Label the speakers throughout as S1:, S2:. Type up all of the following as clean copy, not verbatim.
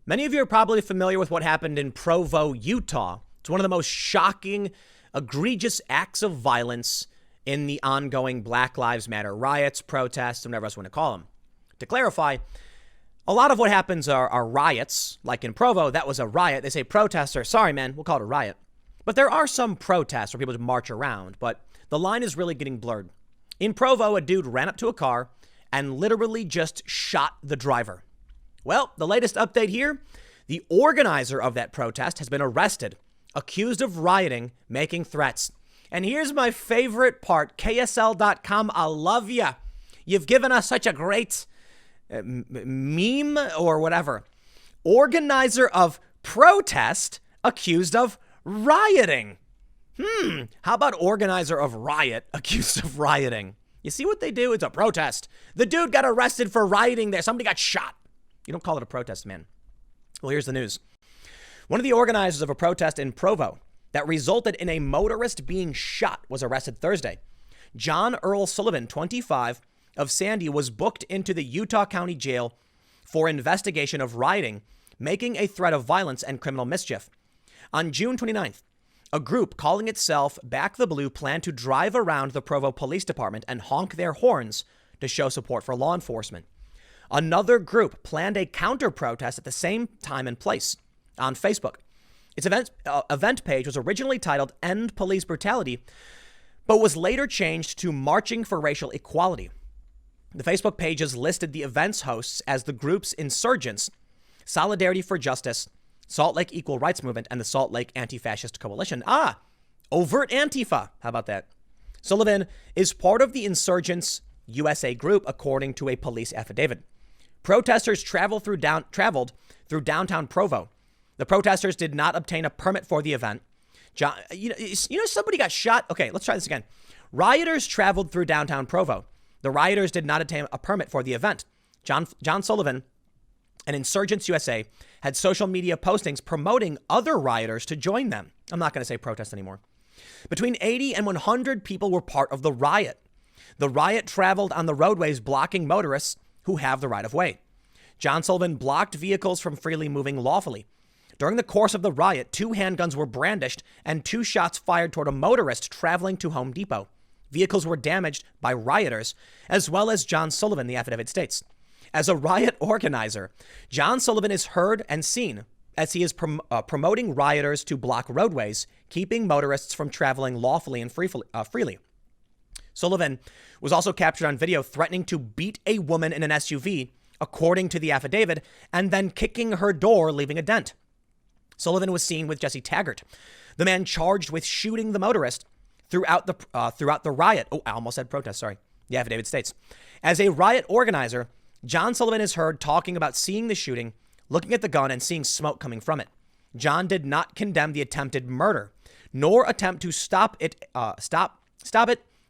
S1: Many of you are probably familiar with what happened in Provo, Utah. It's one of the most shocking, egregious acts of violence in the ongoing Black Lives Matter riots, protests, and whatever else you want to call them. To clarify, a lot of what happens are riots. Like in Provo, that was a riot. They say protester. Sorry, man, we'll call it a riot. But there are some protests where people just march around, but the line is really getting blurred. In Provo, a dude ran up to a car and literally just shot the driver. Well, the latest update here, the organizer of that protest has been arrested, accused of rioting, making threats. And here's my favorite part, KSL.com, I love ya. You've given us such a great meme or whatever. Organizer of protest accused of rioting. How about organizer of riot accused of rioting? You see what they do? It's a protest. The dude got arrested for rioting there. Somebody got shot. You don't call it a protest, man. Well, here's the news. One of the organizers of a protest in Provo that resulted in a motorist being shot was arrested Thursday. John Earl Sullivan, 25, of Sandy, was booked into the Utah County Jail for investigation of rioting, making a threat of violence and criminal mischief. On June 29th, a group calling itself Back the Blue planned to drive around the Provo Police Department and honk their horns to show support for law enforcement. Another group planned a counter-protest at the same time and place on Facebook. Its event page was originally titled End Police Brutality, but was later changed to Marching for Racial Equality. The Facebook pages listed the event's hosts as the group's insurgents, Solidarity for Justice, Salt Lake Equal Rights Movement, and the Salt Lake Anti-Fascist Coalition. Overt Antifa. How about that? Sullivan is part of the Insurgents USA group, according to a police affidavit. Protesters traveled through downtown Provo. The protesters did not obtain a permit for the event. Somebody got shot. Okay, let's try this again. Rioters traveled through downtown Provo. The rioters did not obtain a permit for the event. John Sullivan and Insurgents USA had social media postings promoting other rioters to join them. I'm not going to say protest anymore. Between 80 and 100 people were part of the riot. The riot traveled on the roadways, blocking motorists who have the right of way. John Sullivan blocked vehicles from freely moving lawfully. During the course of the riot, 2 handguns were brandished and 2 shots fired toward a motorist traveling to Home Depot. Vehicles were damaged by rioters, as well as John Sullivan, the affidavit states. As a riot organizer, John Sullivan is heard and seen as he is promoting rioters to block roadways, keeping motorists from traveling lawfully and freely. Sullivan was also captured on video threatening to beat a woman in an SUV, according to the affidavit, and then kicking her door, leaving a dent. Sullivan was seen with Jesse Taggart, the man charged with shooting the motorist throughout the riot. Oh, I almost said protest, sorry. The affidavit states. As a riot organizer, John Sullivan is heard talking about seeing the shooting, looking at the gun, and seeing smoke coming from it. John did not condemn the attempted murder, nor attempt to stop it,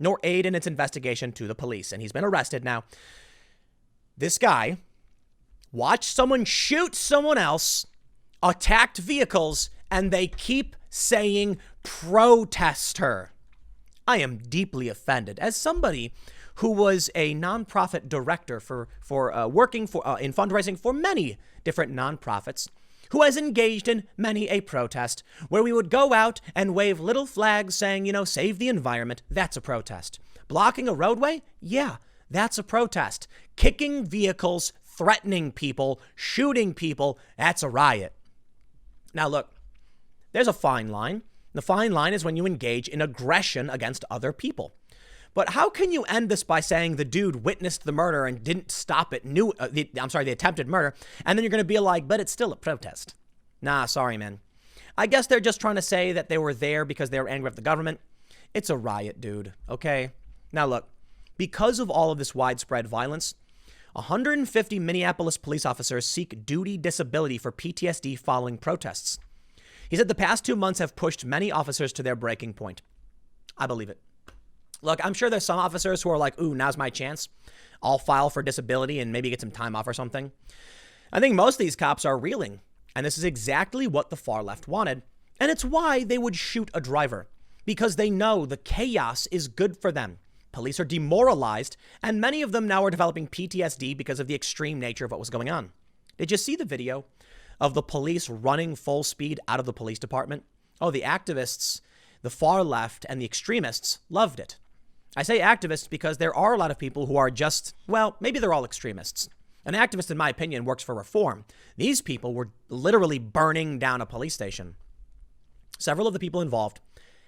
S1: nor aid in its investigation to the police. And he's been arrested now. This guy watched someone shoot someone else, attacked vehicles, and they keep saying protester. I am deeply offended. As somebody who was a nonprofit director for working in fundraising for many different nonprofits, who has engaged in many a protest where we would go out and wave little flags saying, save the environment. That's a protest. Blocking a roadway? Yeah, that's a protest. Kicking vehicles, threatening people, shooting people, that's a riot. Now, look, there's a fine line. The fine line is when you engage in aggression against other people. But how can you end this by saying the dude witnessed the murder and didn't stop it, the attempted murder, and then you're going to be like, but it's still a protest? Nah, sorry, man. I guess they're just trying to say that they were there because they were angry with the government. It's a riot, dude, okay? Now, look, because of all of this widespread violence, 150 Minneapolis police officers seek duty disability for PTSD following protests. He said the past 2 months have pushed many officers to their breaking point. I believe it. Look, I'm sure there's some officers who are like, ooh, now's my chance. I'll file for disability and maybe get some time off or something. I think most of these cops are reeling. And this is exactly what the far left wanted. And it's why they would shoot a driver. Because they know the chaos is good for them. Police are demoralized, and many of them now are developing PTSD because of the extreme nature of what was going on. Did you see the video of the police running full speed out of the police department. Oh, the activists, the far left, and the extremists loved it. I say activists because there are a lot of people who are just, well, maybe they're all extremists. An activist, in my opinion, works for reform. These people were literally burning down a police station. Several of the people involved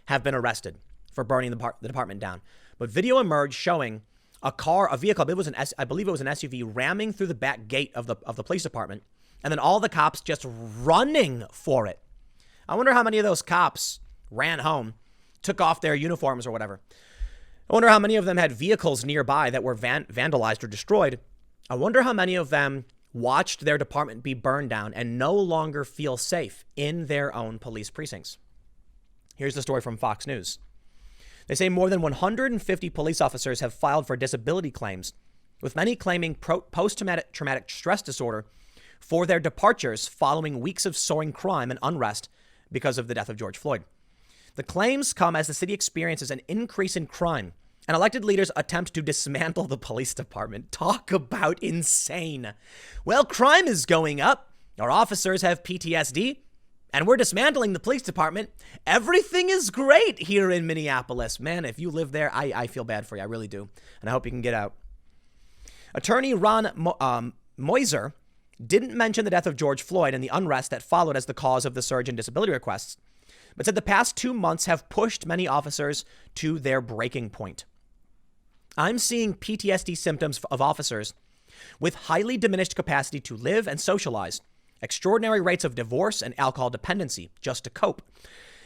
S1: have been arrested for burning the department down. But video emerged showing a vehicle, I believe it was an SUV, ramming through the back gate of the police department, and then all the cops just running for it. I wonder how many of those cops ran home, took off their uniforms or whatever. I wonder how many of them had vehicles nearby that were vandalized or destroyed. I wonder how many of them watched their department be burned down and no longer feel safe in their own police precincts. Here's the story from Fox News. They say more than 150 police officers have filed for disability claims, with many claiming post-traumatic stress disorder for their departures following weeks of soaring crime and unrest because of the death of George Floyd. The claims come as the city experiences an increase in crime and elected leaders attempt to dismantle the police department. Talk about insane. Well, crime is going up. Our officers have PTSD. And we're dismantling the police department. Everything is great here in Minneapolis. Man, if you live there, I feel bad for you. I really do. And I hope you can get out. Attorney Ron Moiser didn't mention the death of George Floyd and the unrest that followed as the cause of the surge in disability requests, but said the past 2 months have pushed many officers to their breaking point. I'm seeing PTSD symptoms of officers with highly diminished capacity to live and socialize, extraordinary rates of divorce and alcohol dependency just to cope.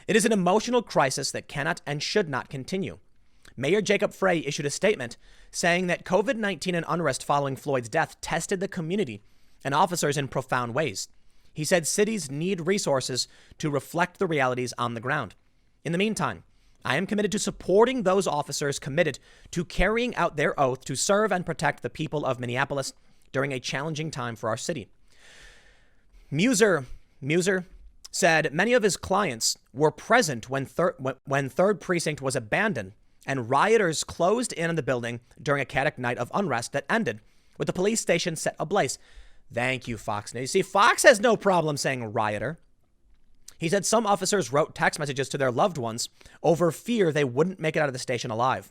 S1: It is an emotional crisis that cannot and should not continue. Mayor Jacob Frey issued a statement saying that COVID-19 and unrest following Floyd's death tested the community and officers in profound ways. He said cities need resources to reflect the realities on the ground. In the meantime, I am committed to supporting those officers committed to carrying out their oath to serve and protect the people of Minneapolis during a challenging time for our city. Muser said many of his clients were present when Third Precinct was abandoned and rioters closed in on the building during a chaotic night of unrest that ended with the police station set ablaze. Thank you, Fox News. See, Fox has no problem saying rioter. He said some officers wrote text messages to their loved ones over fear they wouldn't make it out of the station alive.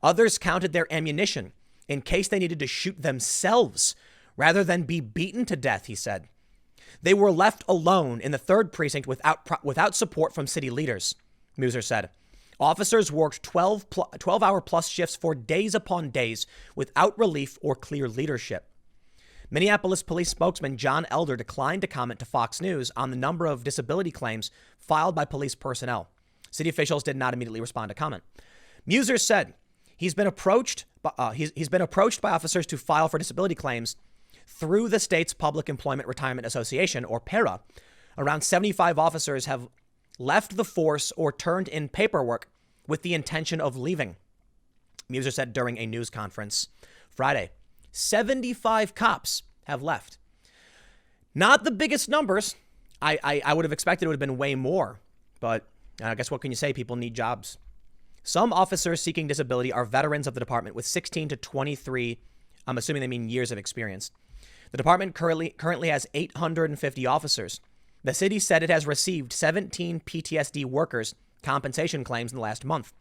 S1: Others counted their ammunition in case they needed to shoot themselves rather than be beaten to death, he said. They were left alone in the Third Precinct without support from city leaders, Muser said. Officers worked 12-hour plus shifts for days upon days without relief or clear leadership. Minneapolis police spokesman John Elder declined to comment to Fox News on the number of disability claims filed by police personnel. City officials did not immediately respond to comment. Muser said he's been approached by officers to file for disability claims through the state's Public Employment Retirement Association, or PERA. Around 75 officers have left the force or turned in paperwork with the intention of leaving, Muser said during a news conference Friday. 75 cops have left. Not the biggest numbers. I would have expected it would have been way more, but I guess what can you say? People need jobs. Some officers seeking disability are veterans of the department with 16 to 23, I'm assuming they mean years of experience. The department currently has 850 officers. The city said it has received 17 PTSD workers' compensation claims in the last month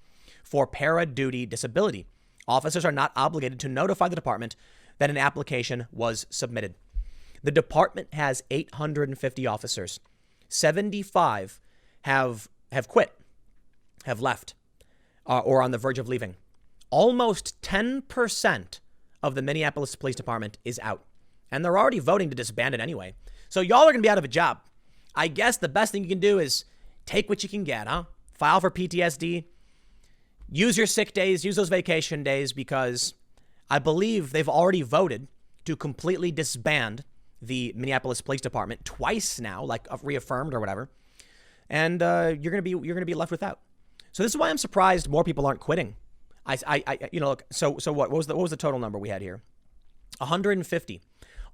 S1: for para-duty disability. Officers are not obligated to notify the department that an application was submitted. The department has 850 officers. 75 have quit, have left, or on the verge of leaving. Almost 10% of the Minneapolis Police Department is out. And they're already voting to disband it anyway. So y'all are going to be out of a job. I guess the best thing you can do is take what you can get, huh? File for PTSD. Use your sick days, use those vacation days, because I believe they've already voted to completely disband the Minneapolis Police Department twice now, like reaffirmed or whatever. And you're going to be left without. So this is why I'm surprised more people aren't quitting. Look, so what was the total number we had here? 150.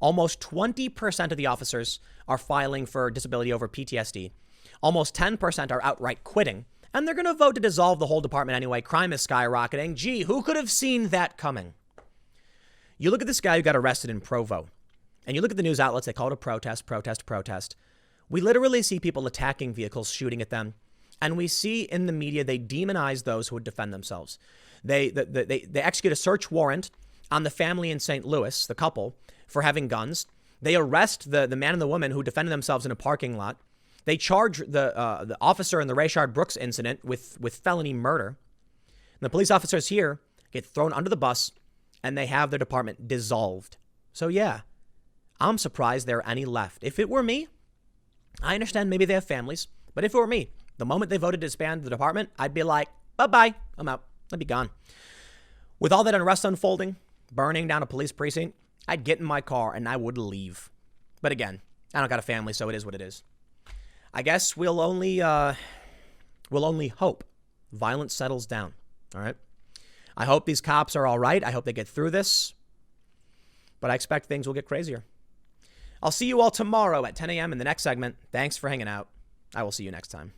S1: Almost 20% of the officers are filing for disability over PTSD. Almost 10% are outright quitting. And they're going to vote to dissolve the whole department anyway. Crime is skyrocketing. Gee, who could have seen that coming? You look at this guy who got arrested in Provo. and you look at the news outlets, they call it a protest, protest, protest. We literally see people attacking vehicles, shooting at them. And we see in the media, they demonize those who would defend themselves. They execute a search warrant on the family in St. Louis, the couple, for having guns. They arrest the man and the woman who defended themselves in a parking lot. They charge the officer in the Rayshard Brooks incident with felony murder. And the police officers here get thrown under the bus, and they have their department dissolved. So yeah, I'm surprised there are any left. If it were me, I understand maybe they have families, but if it were me, the moment they voted to disband the department, I'd be like, bye-bye, I'm out. I'd be gone. With all that unrest unfolding, burning down a police precinct, I'd get in my car and I would leave. But again, I don't got a family, so it is what it is. I guess we'll only hope violence settles down. All right. I hope these cops are all right. I hope they get through this. But I expect things will get crazier. I'll see you all tomorrow at 10 a.m. in the next segment. Thanks for hanging out. I will see you next time.